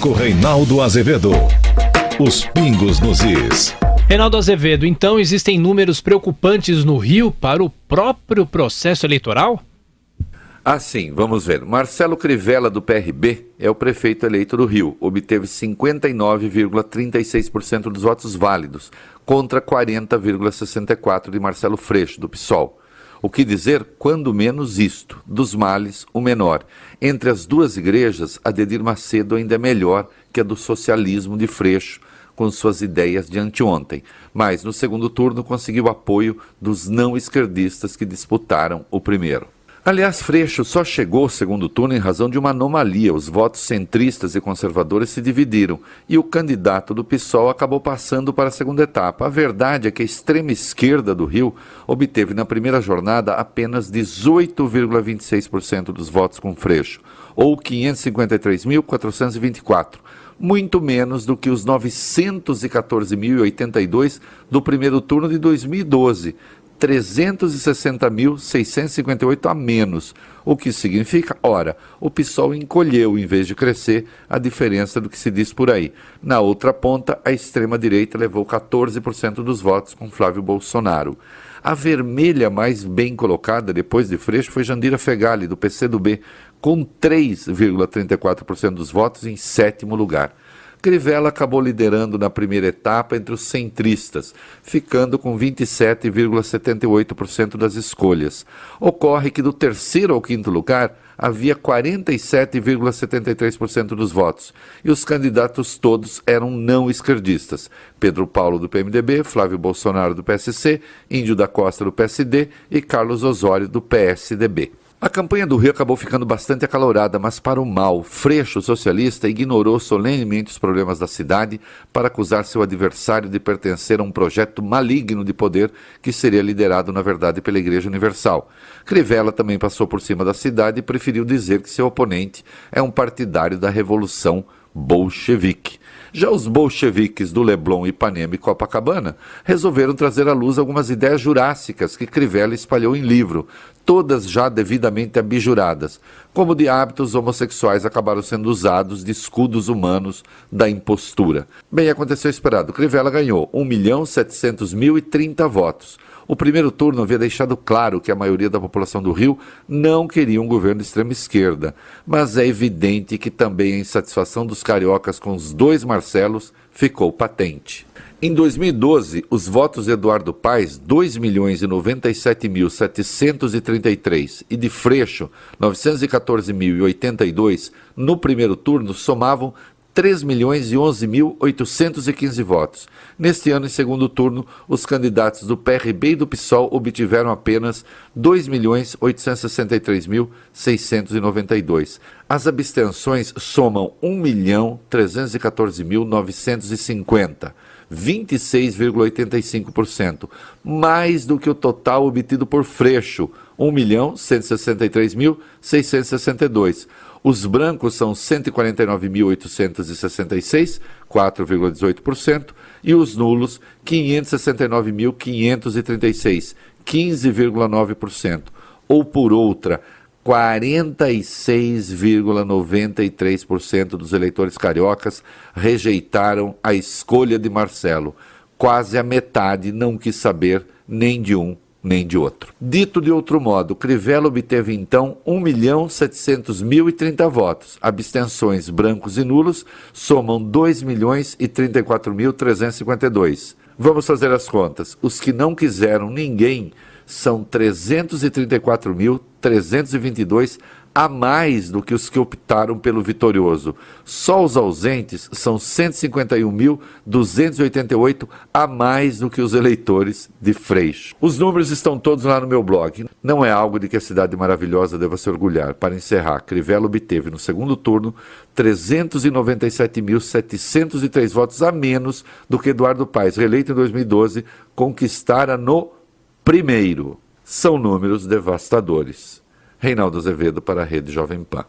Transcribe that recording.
político Reinaldo Azevedo. Os pingos nos is. Reinaldo Azevedo, então existem números preocupantes no Rio para o próprio processo eleitoral? Sim, vamos ver. Marcelo Crivella, do PRB, é o prefeito eleito do Rio. Obteve 59,36% dos votos válidos, contra 40,64% de Marcelo Freixo, do PSOL. O que dizer, quando menos isto, dos males, o menor. Entre as duas igrejas, a de Edir Macedo ainda é melhor que a do socialismo de Freixo, com suas ideias de anteontem. Mas, no segundo turno, conseguiu apoio dos não-esquerdistas que disputaram o primeiro. Aliás, Freixo só chegou ao segundo turno em razão de uma anomalia. Os votos centristas e conservadores se dividiram e o candidato do PSOL acabou passando para a segunda etapa. A verdade é que a extrema esquerda do Rio obteve na primeira jornada apenas 18,26% dos votos com Freixo, ou 553.424, muito menos do que os 914.082 do primeiro turno de 2012, 360.658 a menos, o que significa, ora, o PSOL encolheu em vez de crescer, a diferença do que se diz por aí. Na outra ponta, a extrema-direita levou 14% dos votos com Flávio Bolsonaro. A vermelha mais bem colocada depois de Freixo foi Jandira Fegali, do PCdoB, com 3,34% dos votos em sétimo lugar. Crivella acabou liderando na primeira etapa entre os centristas, ficando com 27,78% das escolhas. Ocorre que do terceiro ao quinto lugar havia 47,73% dos votos, e os candidatos todos eram não esquerdistas. Pedro Paulo, do PMDB, Flávio Bolsonaro, do PSC, Índio da Costa, do PSD e Carlos Osório, do PSDB. A campanha do Rio acabou ficando bastante acalorada, mas para o mal. Freixo, socialista, ignorou solenemente os problemas da cidade para acusar seu adversário de pertencer a um projeto maligno de poder que seria liderado, na verdade, pela Igreja Universal. Crivella também passou por cima da cidade e preferiu dizer que seu oponente é um partidário da Revolução Bolchevique. Já os bolcheviques do Leblon, Ipanema e Copacabana resolveram trazer à luz algumas ideias jurássicas que Crivella espalhou em livro, todas já devidamente abjuradas, como de hábitos homossexuais acabaram sendo usados de escudos humanos da impostura. Bem, aconteceu o esperado. Crivella ganhou 1.700.030 votos. O primeiro turno havia deixado claro que a maioria da população do Rio não queria um governo de extrema esquerda, mas é evidente que também a insatisfação dos cariocas com os dois Marcelos ficou patente. Em 2012, os votos de Eduardo Paes, 2.097.733, e de Freixo, 914.082, no primeiro turno, somavam 3.011.815 votos. Neste ano, em segundo turno, os candidatos do PRB e do PSOL obtiveram apenas 2.863.692. As abstenções somam 1.314.950, 26,85%, mais do que o total obtido por Freixo, 1.163.662. Os brancos são 149.866, 4,18%, e os nulos, 569.536, 15,9%. Ou, por outra, 46,93% dos eleitores cariocas rejeitaram a escolha de Marcelo. Quase a metade não quis saber nem de um nem de outro. Dito de outro modo, Crivella obteve então 1.700.030 votos. Abstenções brancos e nulos somam 2.034.352. Vamos fazer as contas. Os que não quiseram ninguém são 334.322 a mais do que os que optaram pelo vitorioso. Só os ausentes são 151.288 a mais do que os eleitores de Freixo. Os números estão todos lá no meu blog. Não é algo de que a cidade maravilhosa deva se orgulhar. Para encerrar, Crivella obteve no segundo turno 397.703 votos a menos do que Eduardo Paes, reeleito em 2012, conquistara no primeiro. São números devastadores. Reinaldo Azevedo para a Rede Jovem Pan.